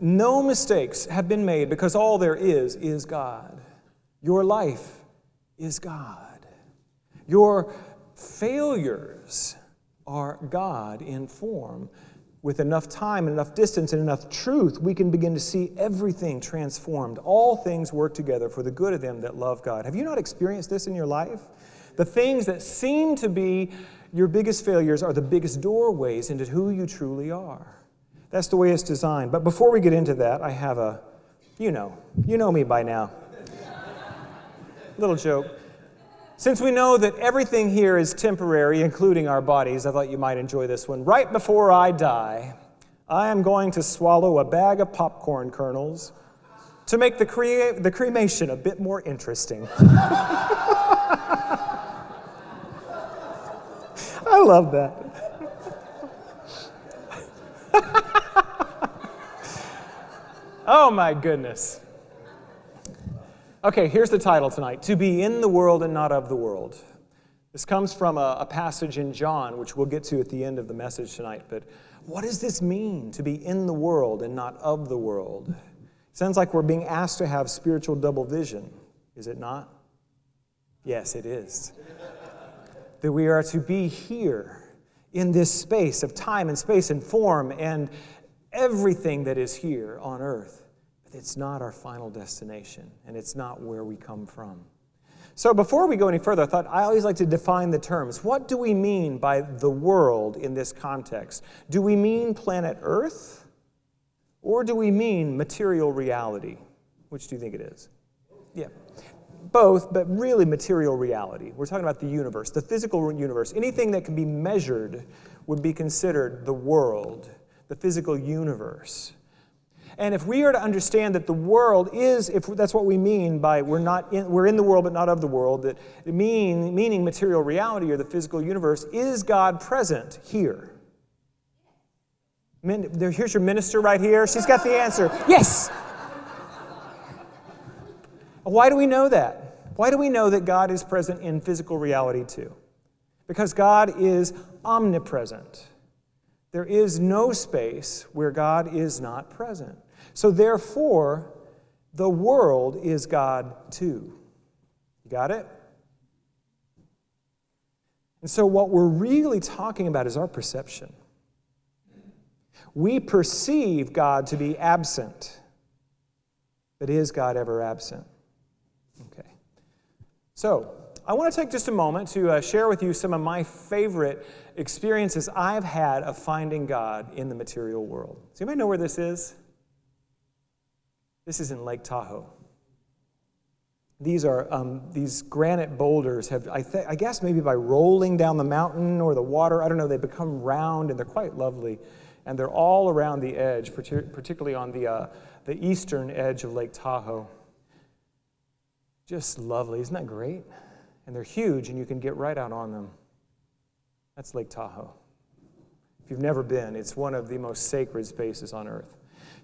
no mistakes have been made because all there is God. Your life is God. Your failures are God in form. With enough time and enough distance and enough truth, we can begin to see everything transformed. All things work together for the good of them that love God. Have you not experienced this in your life? The things that seem to be your biggest failures are the biggest doorways into who you truly are. That's the way it's designed. But before we get into that, I have a, you know me by now. Little joke. Since we know that everything here is temporary, including our bodies, I thought you might enjoy this one. Right before I die, I am going to swallow a bag of popcorn kernels to make the cremation a bit more interesting. I love that. Oh my goodness. Okay, here's the title tonight, To Be in the World and Not of the World. This comes from a passage in John, which we'll get to at the end of the message tonight, but what does this mean, to be in the world and not of the world? It sounds like we're being asked to have spiritual double vision, is it not? Yes, it is. That we are to be here in this space of time and space and form and everything that is here on earth. It's not our final destination, and it's not where we come from. So before we go any further, I thought I always like to define the terms. What do we mean by the world in this context? Do we mean planet Earth, or do we mean material reality? Which do you think it is? Yeah, both, but really material reality. We're talking about the universe, the physical universe. Anything that can be measured would be considered the world, the physical universe. And if we are to understand that the world is, if that's what we mean by we're in the world but not of the world, that meaning material reality or the physical universe, is God present here? Here's your minister right here. She's got the answer. Yes! Why do we know that? Why do we know that God is present in physical reality too? Because God is omnipresent. There is no space where God is not present. So therefore, the world is God too. You got it? And so what we're really talking about is our perception. We perceive God to be absent. But is God ever absent? Okay. So, I want to take just a moment to share with you some of my favorite experiences I've had of finding God in the material world. Does anybody know where this is? This is in Lake Tahoe. These are these granite boulders have, I guess maybe by rolling down the mountain or the water, I don't know, they become round and they're quite lovely. And they're all around the edge, particularly on the eastern edge of Lake Tahoe. Just lovely. Isn't that great? And they're huge and you can get right out on them. That's Lake Tahoe. If you've never been, it's one of the most sacred spaces on earth.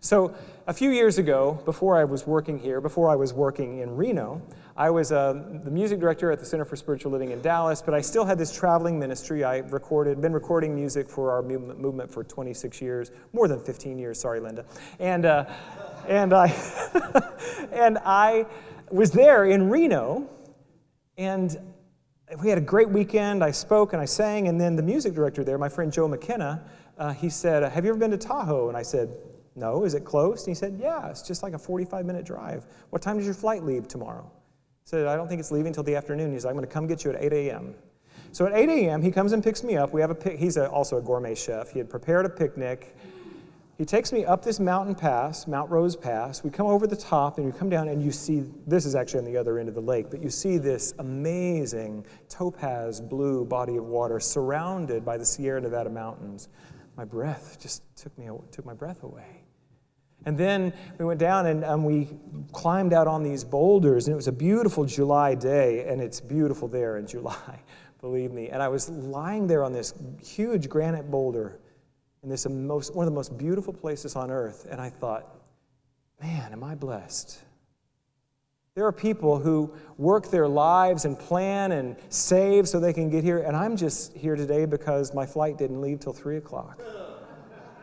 So a few years ago, before I was working here, before I was working in Reno, I was the music director at the Center for Spiritual Living in Dallas, but I still had this traveling ministry. I've been recording music for our movement for 26 years, more than 15 years, sorry, Linda. And I was there in Reno, and we had a great weekend. I spoke and I sang, and then the music director there, my friend Joe McKenna, he said, "Have you ever been to Tahoe?" And I said, "No, is it close?" And he said, "Yeah, it's just like a 45-minute drive. What time does your flight leave tomorrow?" I said, "I don't think it's leaving until the afternoon." He's like, "I'm going to come get you at 8 a.m. So at 8 a.m., he comes and picks me up. He's also a gourmet chef. He had prepared a picnic. He takes me up this mountain pass, Mount Rose Pass. We come over the top, and you come down, and you see, this is actually on the other end of the lake, but you see this amazing topaz blue body of water surrounded by the Sierra Nevada mountains. My breath just took my breath away. And then we went down and we climbed out on these boulders, and it was a beautiful July day, and it's beautiful there in July, believe me. And I was lying there on this huge granite boulder in this one of the most beautiful places on earth, and I thought, man, am I blessed? There are people who work their lives and plan and save so they can get here, and I'm just here today because my flight didn't leave till 3 o'clock.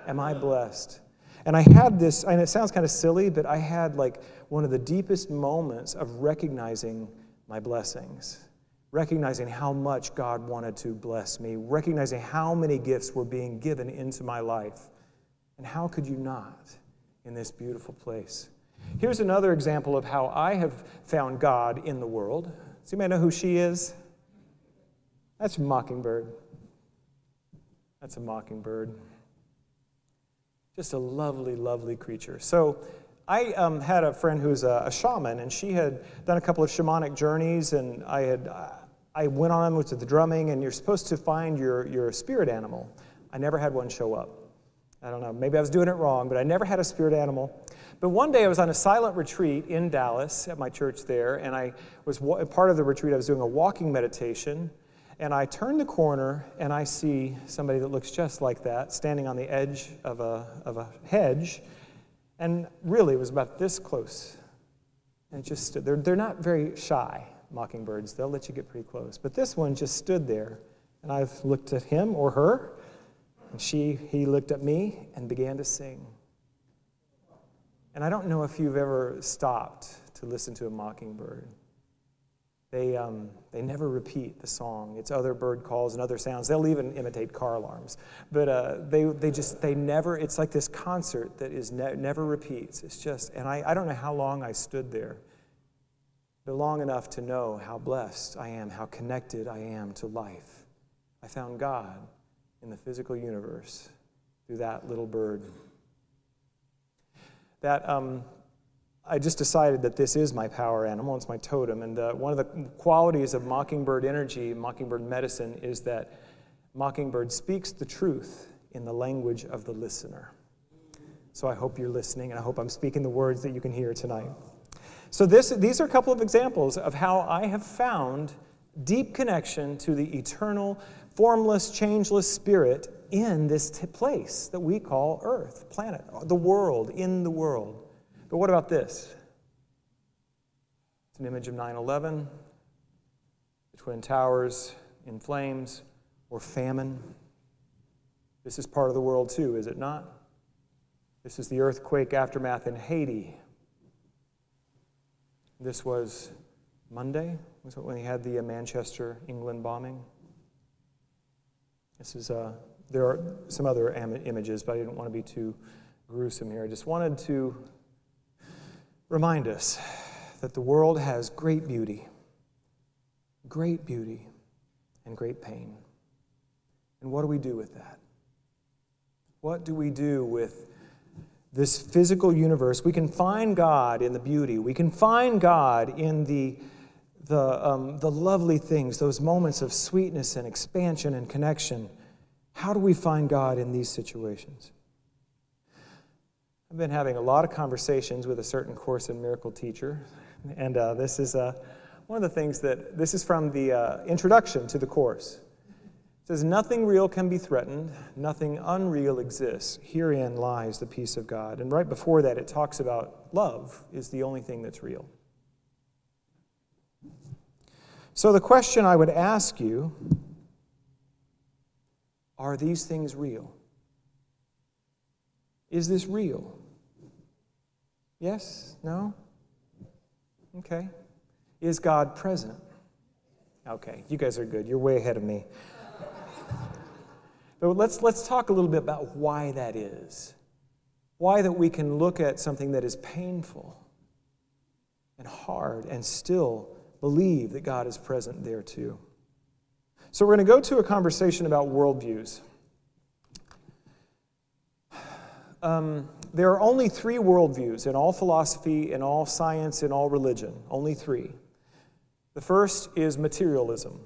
Am I blessed? And I had this, and it sounds kind of silly, but I had like one of the deepest moments of recognizing my blessings, recognizing how much God wanted to bless me, recognizing how many gifts were being given into my life. And how could you not in this beautiful place? Here's another example of how I have found God in the world. Does anybody know who she is? That's Mockingbird. That's a mockingbird. Just a lovely, lovely creature. So I had a friend who's a shaman, and she had done a couple of shamanic journeys, and I went on with the drumming, and you're supposed to find your spirit animal. I never had one show up. I don't know, maybe I was doing it wrong, but I never had a spirit animal. But one day I was on a silent retreat in Dallas at my church there, and I was part of the retreat. I was doing a walking meditation, and I turn the corner, and I see somebody that looks just like that, standing on the edge of a hedge, and really it was about this close. And it just stood. They're not very shy, mockingbirds. They'll let you get pretty close. But this one just stood there, and I looked at him or her, and he looked at me and began to sing. And I don't know if you've ever stopped to listen to a mockingbird. They never repeat the song. It's other bird calls and other sounds. They'll even imitate car alarms. But they never, it's like this concert that is never repeats. It's just, and I don't know how long I stood there, but long enough to know how blessed I am, how connected I am to life. I found God in the physical universe through that little bird. That I just decided that this is my power animal. It's my totem. And one of the qualities of mockingbird energy, mockingbird medicine, is that mockingbird speaks the truth in the language of the listener. So I hope you're listening, and I hope I'm speaking the words that you can hear tonight. So these are a couple of examples of how I have found deep connection to the eternal, formless, changeless spirit in this place that we call Earth, planet, the world, in the world. But what about this? It's an image of 9/11, the Twin Towers in flames, or famine. This is part of the world too, is it not? This is the earthquake aftermath in Haiti. This was Monday, was when we had the Manchester, England bombing. This is there are some other images, but I didn't want to be too gruesome here. I just wanted to remind us that the world has great beauty and great pain. And what do we do with that? What do we do with this physical universe? We can find God in the beauty. We can find God in the lovely things, those moments of sweetness and expansion and connection. How do we find God in these situations? I've been having a lot of conversations with a certain Course in Miracle teacher, and this is one of the things this is from the introduction to the Course. It says, "Nothing real can be threatened, nothing unreal exists. Herein lies the peace of God." And right before that, it talks about love is the only thing that's real. So the question I would ask you, are these things real? Is this real? Yes? No? Okay. Is God present? Okay, you guys are good. You're way ahead of me. But let's talk a little bit about why that is. Why that we can look at something that is painful and hard and still believe that God is present there too. So we're going to go to a conversation about worldviews. There are only 3 worldviews in all philosophy, in all science, in all religion. Only 3. The first is materialism,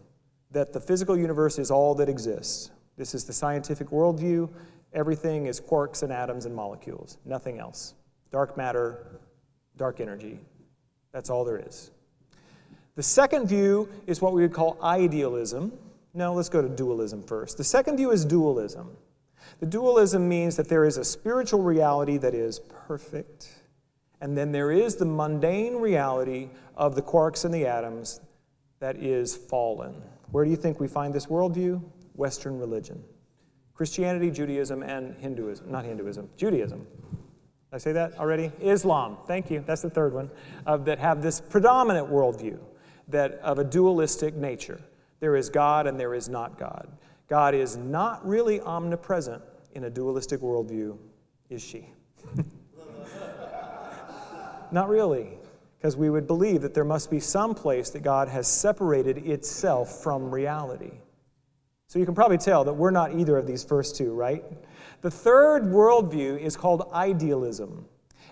that the physical universe is all that exists. This is the scientific worldview. Everything is quarks and atoms and molecules, nothing else. Dark matter, dark energy. That's all there is. The second view is what we would call idealism. No, let's go to dualism first. The second view is dualism. The dualism means that there is a spiritual reality that is perfect, and then there is the mundane reality of the quarks and the atoms that is fallen. Where do you think we find this worldview? Western religion. Christianity, Judaism, and Hinduism. Not Hinduism, Judaism. I say that already? Islam, thank you, that's the third one, that have this predominant worldview of a dualistic nature. There is God and there is not God. God is not really omnipresent in a dualistic worldview, is she? Not really, because we would believe that there must be some place that God has separated itself from reality. So you can probably tell that we're not either of these first two, right? The third worldview is called idealism.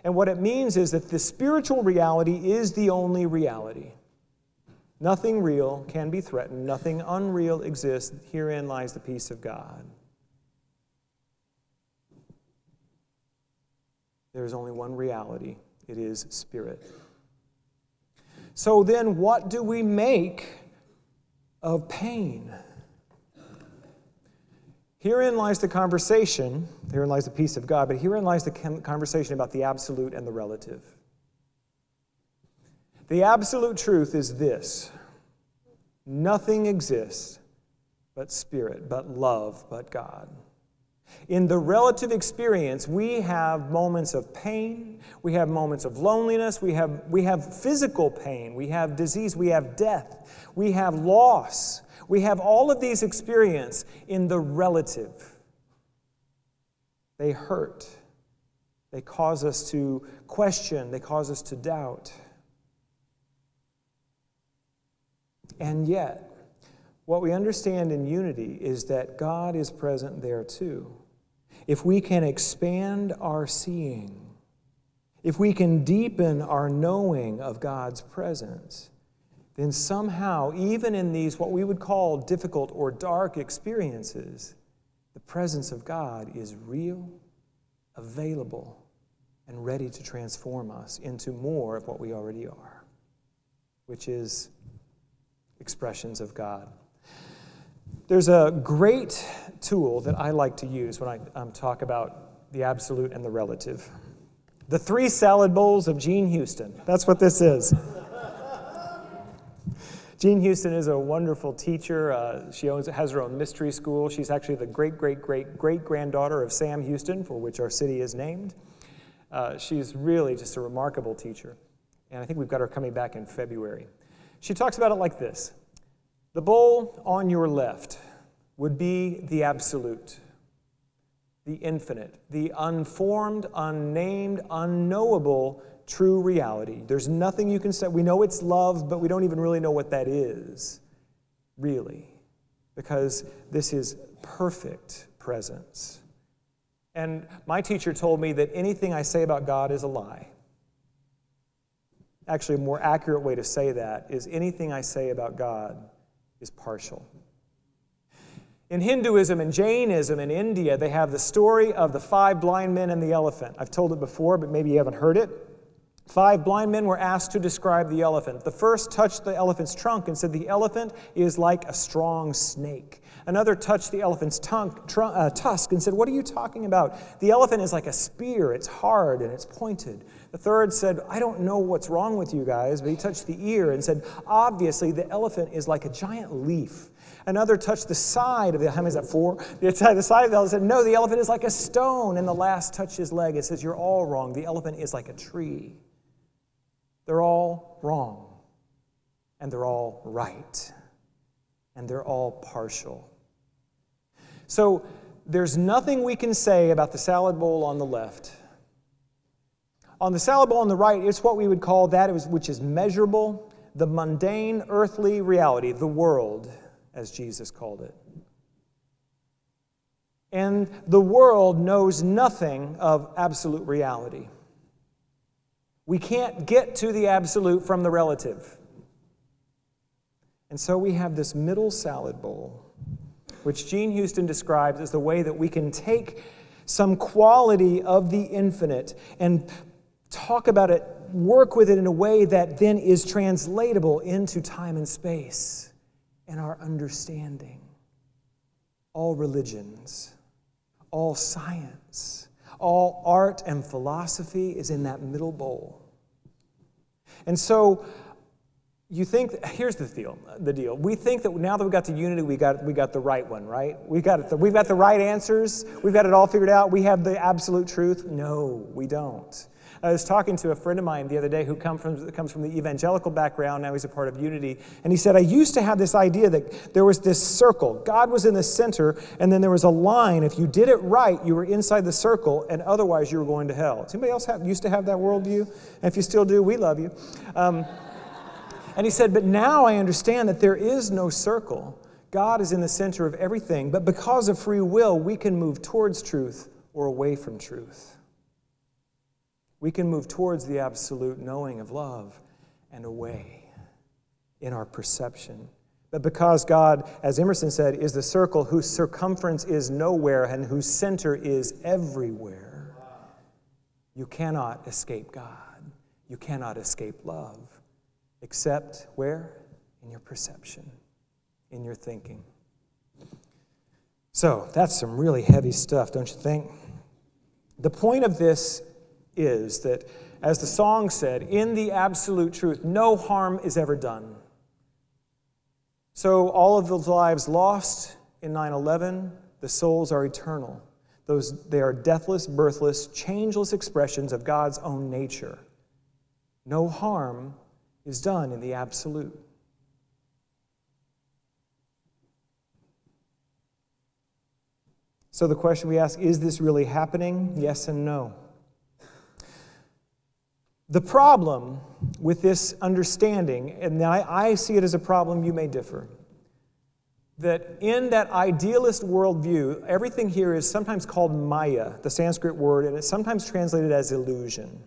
And what it means is that the spiritual reality is the only reality. Nothing real can be threatened. Nothing unreal exists. Herein lies the peace of God. There is only one reality. It is spirit. So then what do we make of pain? Herein lies the conversation. Herein lies the peace of God. But herein lies the conversation about the absolute and the relative. The absolute truth is this: nothing exists but spirit, but love, but God. In the relative experience, we have moments of pain, we have moments of loneliness, we have physical pain, we have disease, we have death, we have loss. We have all of these experiences in the relative. They hurt. They cause us to question, they cause us to doubt. And yet, what we understand in unity is that God is present there too. If we can expand our seeing, if we can deepen our knowing of God's presence, then somehow, even in these what we would call difficult or dark experiences, the presence of God is real, available, and ready to transform us into more of what we already are, which is expressions of God. There's a great tool that I like to use when I talk about the absolute and the relative. The 3 salad bowls of Jean Houston. That's what this is. Jean Houston is a wonderful teacher. She has her own mystery school. She's actually the great-great-great-great-granddaughter of Sam Houston, for which our city is named. She's really just a remarkable teacher. And I think we've got her coming back in February. She talks about it like this. The bowl on your left would be the absolute, the infinite, the unformed, unnamed, unknowable true reality. There's nothing you can say. We know it's love, but we don't even really know what that is, really, because this is perfect presence. And my teacher told me that anything I say about God is a lie. Actually, a more accurate way to say that is anything I say about God is partial. In Hinduism and Jainism in India, they have the story of the 5 blind men and the elephant. I've told it before, but maybe you haven't heard it. 5 blind men were asked to describe the elephant. The first touched the elephant's trunk and said, "The elephant is like a strong snake." Another touched the elephant's tusk and said, "What are you talking about? The elephant is like a spear. It's hard and it's pointed." The third said, "I don't know what's wrong with you guys," but he touched the ear and said, "Obviously, the elephant is like a giant leaf." Another touched the side of the, how many is that, 4? The side of the elephant said, "No, the elephant is like a stone." And the last touched his leg and says, "You're all wrong. The elephant is like a tree." They're all wrong, and they're all right, and they're all partial. So there's nothing we can say about the salad bowl on the left. On the salad bowl on the right, it's what we would call that which is measurable, the mundane earthly reality, the world, as Jesus called it. And the world knows nothing of absolute reality. We can't get to the absolute from the relative. And so we have this middle salad bowl, which Jean Houston describes as the way that we can take some quality of the infinite and talk about it, work with it in a way that then is translatable into time and space and our understanding. All religions, all science, all art and philosophy is in that middle bowl. And so You think, here's the deal. We think that now that we got to unity, we got the right one, right? We've got the right answers. We've got it all figured out. We have the absolute truth. No, we don't. I was talking to a friend of mine the other day who comes from the evangelical background. Now he's a part of Unity. And he said, I used to have this idea that there was this circle. God was in the center, and then there was a line. If you did it right, you were inside the circle, and otherwise you were going to hell. Does anybody else used to have that worldview? And if you still do, we love you. And he said, but now I understand that there is no circle. God is in the center of everything. But because of free will, we can move towards truth or away from truth. We can move towards the absolute knowing of love and away in our perception. But because God, as Emerson said, is the circle whose circumference is nowhere and whose center is everywhere, you cannot escape God. You cannot escape love. Except where? In your perception, in your thinking. So that's some really heavy stuff, don't you think? The point of this is that, as the song said, in the absolute truth, no harm is ever done. So all of those lives lost in 9/11, the souls are eternal. They are deathless, birthless, changeless expressions of God's own nature. No harm is done in the absolute. So the question we ask, is this really happening? Yes and no. The problem with this understanding, and I see it as a problem, you may differ, that in that idealist worldview, everything here is sometimes called Maya, the Sanskrit word, and it's sometimes translated as illusion.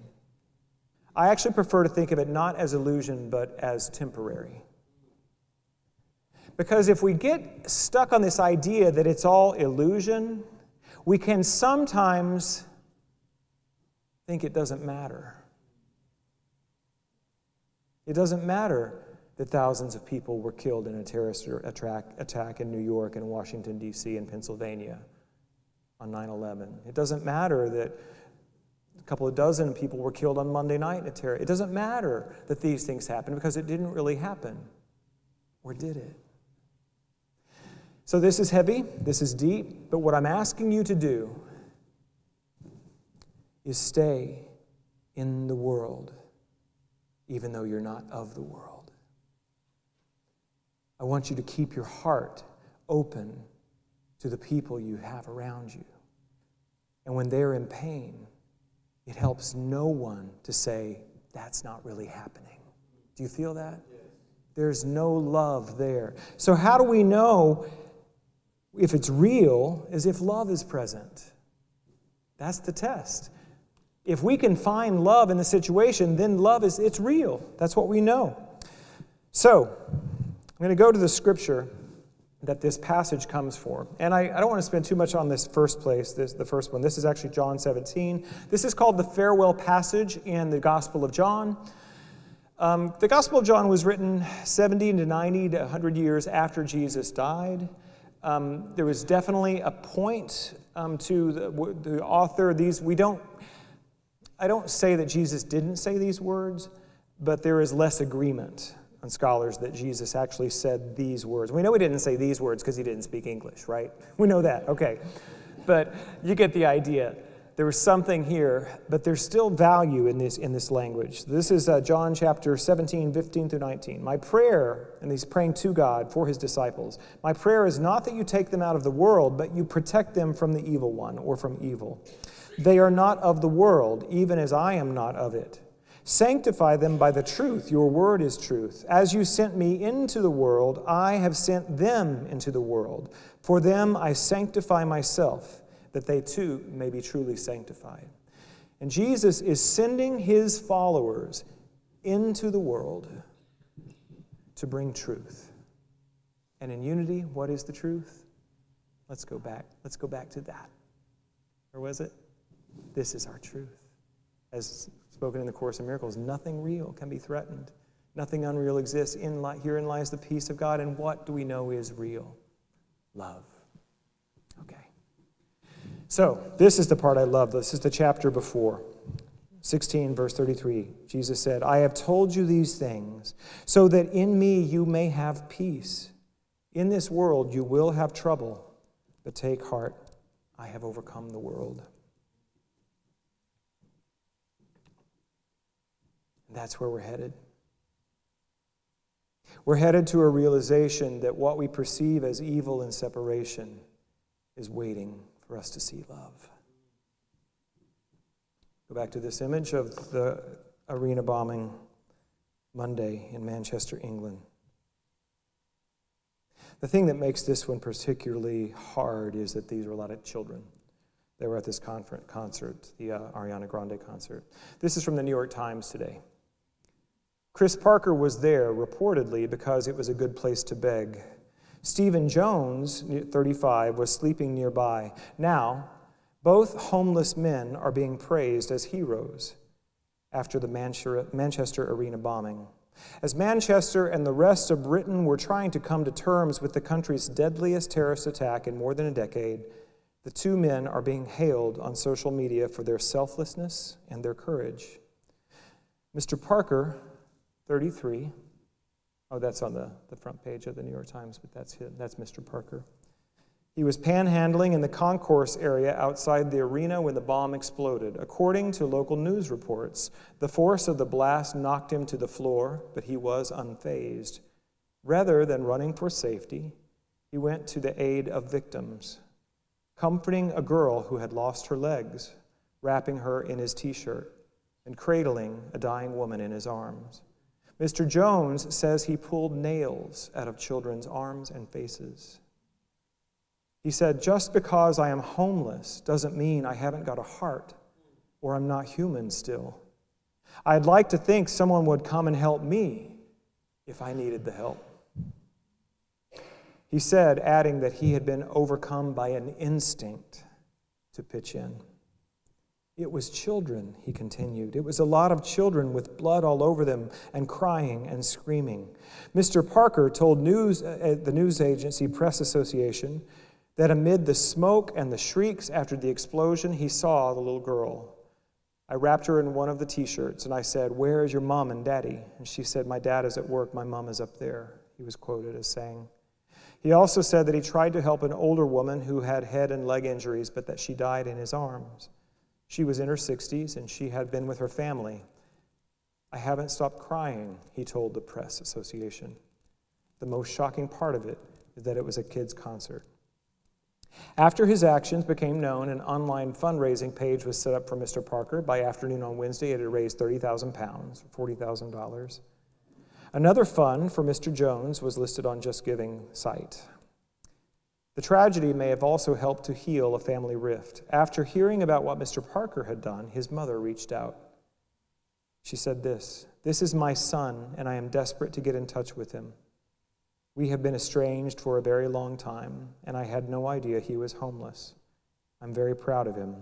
I actually prefer to think of it not as illusion, but as temporary. Because if we get stuck on this idea that it's all illusion, we can sometimes think it doesn't matter. It doesn't matter that thousands of people were killed in a terrorist attack in New York and Washington, D.C. and Pennsylvania on 9/11. It doesn't matter that a couple of dozen people were killed on Monday night in a terror. It doesn't matter that these things happened because it didn't really happen. Or did it? So this is heavy, this is deep, but what I'm asking you to do is stay in the world, even though you're not of the world. I want you to keep your heart open to the people you have around you. And when they're in pain, it helps no one to say, that's not really happening. Do you feel that? Yes. There's no love there. So how do we know if it's real? Is if love is present. That's the test. If we can find love in the situation, then it's real. That's what we know. So, I'm going to go to the scripture that this passage comes for. And I don't want to spend too much on this first place, the first one. This is actually John 17. This is called the farewell passage in the Gospel of John. The Gospel of John was written 70 to 90 to 100 years after Jesus died. There was definitely a point to the author. I don't say that Jesus didn't say these words, but there is less agreement on scholars that Jesus actually said these words. We know he didn't say these words because he didn't speak English, right? We know that, okay. But you get the idea. There was something here, but there's still value in this language. This is John chapter 17, 15 through 19. My prayer, and he's praying to God for his disciples, my prayer is not that you take them out of the world, but you protect them from the evil one or from evil. They are not of the world, even as I am not of it. Sanctify them by the truth. Your word is truth. As you sent me into the world, I have sent them into the world. For them I sanctify myself, that they too may be truly sanctified. And Jesus is sending his followers into the world to bring truth. And in unity, what is the truth? Let's go back to that. Or was it? This is our truth. As spoken in the Course in Miracles, nothing real can be threatened. Nothing unreal exists. Herein lies the peace of God. And what do we know is real? Love. Okay. So, this is the part I love. This is the chapter before. 16, verse 33, Jesus said, I have told you these things so that in me you may have peace. In this world you will have trouble, but take heart, I have overcome the world. And that's where we're headed. We're headed to a realization that what we perceive as evil and separation is waiting for us to see love. Go back to this image of the arena bombing Monday in Manchester, England. The thing that makes this one particularly hard is that these are a lot of children. They were at this concert, the Ariana Grande concert. This is from the New York Times today. Chris Parker was there, reportedly, because it was a good place to beg. Stephen Jones, 35, was sleeping nearby. Now, both homeless men are being praised as heroes after the Manchester arena bombing. As Manchester and the rest of Britain were trying to come to terms with the country's deadliest terrorist attack in more than a decade, the two men are being hailed on social media for their selflessness and their courage. Mr. Parker, 33. Oh, that's on the front page of the New York Times, but that's Mr. Parker. He was panhandling in the concourse area outside the arena when the bomb exploded. According to local news reports, the force of the blast knocked him to the floor, but he was unfazed. Rather than running for safety, he went to the aid of victims, comforting a girl who had lost her legs, wrapping her in his t-shirt, and cradling a dying woman in his arms. Mr. Jones says he pulled nails out of children's arms and faces. He said, just because I am homeless doesn't mean I haven't got a heart or I'm not human still. I'd like to think someone would come and help me if I needed the help. He said, adding that he had been overcome by an instinct to pitch in. It was children, he continued. It was a lot of children with blood all over them and crying and screaming. Mr. Parker told the news agency Press Association that amid the smoke and the shrieks after the explosion, he saw the little girl. I wrapped her in one of the t-shirts and I said, where is your mom and daddy? And she said, my dad is at work, my mom is up there, he was quoted as saying. He also said that he tried to help an older woman who had head and leg injuries, but that she died in his arms. She was in her 60s, and she had been with her family. I haven't stopped crying, he told the Press Association. The most shocking part of it is that it was a kids' concert. After his actions became known, an online fundraising page was set up for Mr. Parker. By afternoon on Wednesday, it had raised £30,000, $40,000. Another fund for Mr. Jones was listed on Just Giving site. The tragedy may have also helped to heal a family rift. After hearing about what Mr. Parker had done, his mother reached out. She said this is my son, and I am desperate to get in touch with him. We have been estranged for a very long time, and I had no idea he was homeless. I'm very proud of him,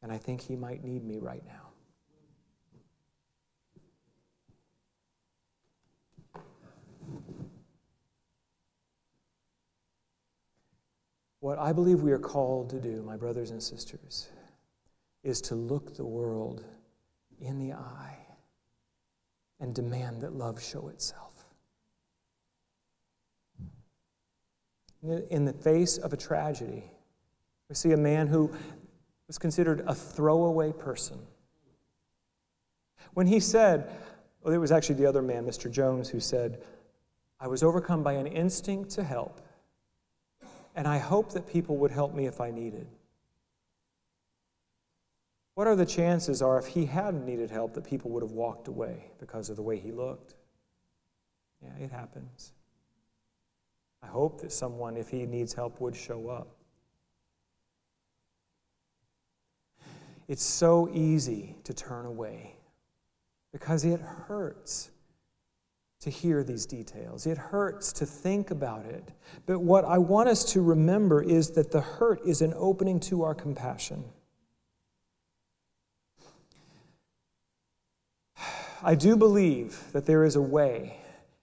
and I think he might need me right now. What I believe we are called to do, my brothers and sisters, is to look the world in the eye and demand that love show itself. In the face of a tragedy, we see a man who was considered a throwaway person. When he said, well, it was actually the other man, Mr. Jones, who said, I was overcome by an instinct to help, and I hope that people would help me if I needed. What are the chances if he hadn't needed help, that people would have walked away because of the way he looked? Yeah, it happens. I hope that someone, if he needs help, would show up. It's so easy to turn away because it hurts to hear these details. It hurts to think about it. But what I want us to remember is that the hurt is an opening to our compassion. I do believe that there is a way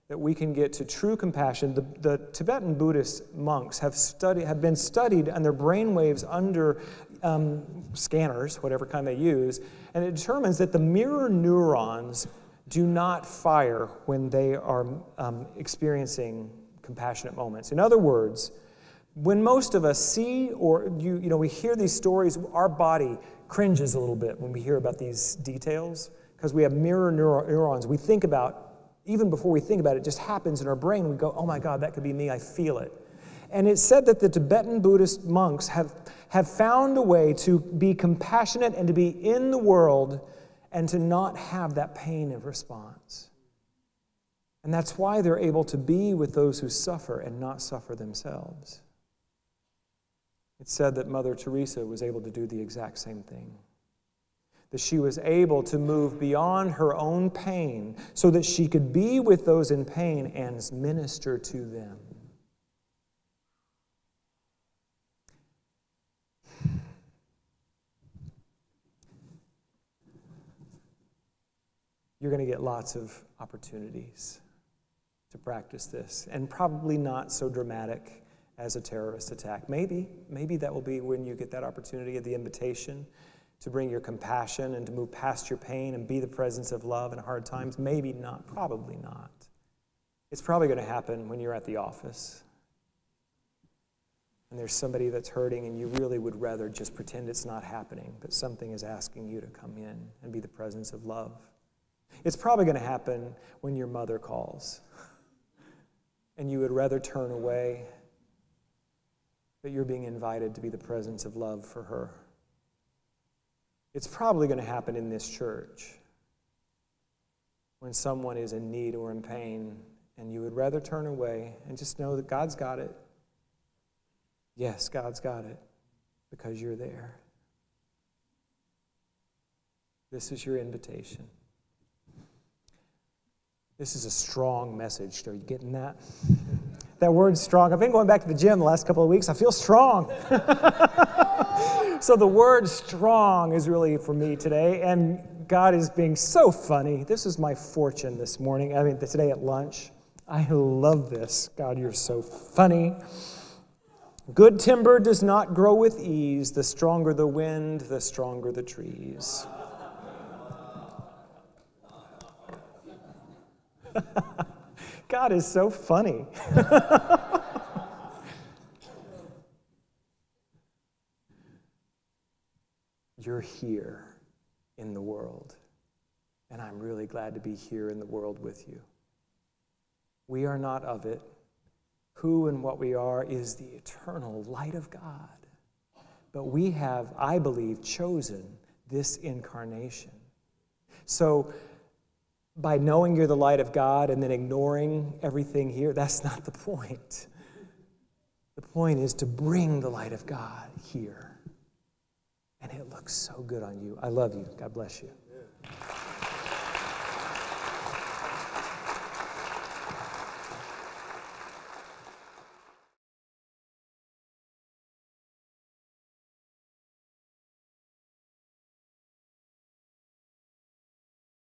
that we can get to true compassion. The Tibetan Buddhist monks have been studied and their brainwaves under scanners, whatever kind they use, and it determines that the mirror neurons do not fire when they are experiencing compassionate moments. In other words, when most of us see or we hear these stories, our body cringes a little bit when we hear about these details because we have mirror neurons. We think about, even before we think about it, it just happens in our brain. We go, oh my God, that could be me, I feel it. And it's said that the Tibetan Buddhist monks have found a way to be compassionate and to be in the world and to not have that pain of response. And that's why they're able to be with those who suffer and not suffer themselves. It's said that Mother Teresa was able to do the exact same thing. That she was able to move beyond her own pain so that she could be with those in pain and minister to them. You're going to get lots of opportunities to practice this, and probably not so dramatic as a terrorist attack. Maybe that will be when you get that opportunity, the invitation to bring your compassion and to move past your pain and be the presence of love in hard times. Maybe not, probably not. It's probably going to happen when you're at the office and there's somebody that's hurting and you really would rather just pretend it's not happening, but something is asking you to come in and be the presence of love. It's probably going to happen when your mother calls and you would rather turn away, but you're being invited to be the presence of love for her. It's probably going to happen in this church when someone is in need or in pain and you would rather turn away and just know that God's got it. Yes, God's got it because you're there. This is your invitation. This is a strong message. Are you getting that? That word strong. I've been going back to the gym the last couple of weeks. I feel strong. So the word strong is really for me today. And God is being so funny. This is my fortune this morning. Today at lunch. I love this. God, you're so funny. Good timber does not grow with ease. The stronger the wind, the stronger the trees. God is so funny. You're here in the world, and I'm really glad to be here in the world with you. We are not of it. Who and what we are is the eternal light of God. But we have, I believe, chosen this incarnation. So, by knowing you're the light of God and then ignoring everything here, that's not the point. The point is to bring the light of God here. And it looks so good on you. I love you. God bless you.